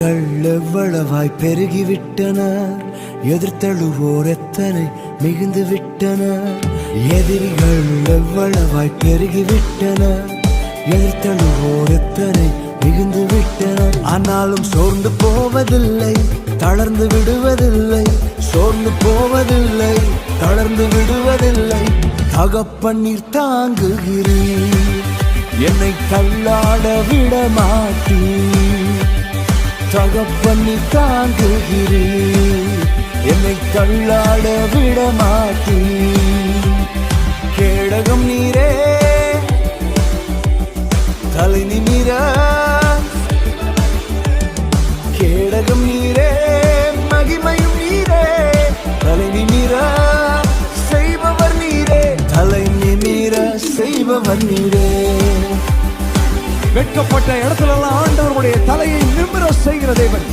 எவ்வளவாய் பெருகிவிட்டனர், எதிர்த்தழுவோர் எத்தனை மிகுந்து விட்டனர். எதிரிகள் எவ்வளவாய் பெருகிவிட்டனர், எதிர்த்தழுவோர் எத்தனை மிகுந்து விட்டனர். ஆனாலும் சோர்ந்து போவதில்லை, தளர்ந்து விடுவதில்லை. சோர்ந்து போவதில்லை, தளர்ந்து விடுவதில்லை. தகப்பன்னீர் தாங்குகிறீர், என்னை தள்ளாட விட மாட்டீர். தகப்பன்னீர் தாங்குகிறீர், என்னை தள்ளாட விட மாட்டீர். கேடகம் நீரே, தலை நிமிர. கேடகம் நீரே, மகிமையும் நீரே. தலை நிமிர செய்பவர் நீரே, தலை நிமிர செய்பவர் நீரே. வெட்கப்பட்ட இடத்துல ஆண்டவருடைய தலையை நிமிர செய்கிற தேவன்.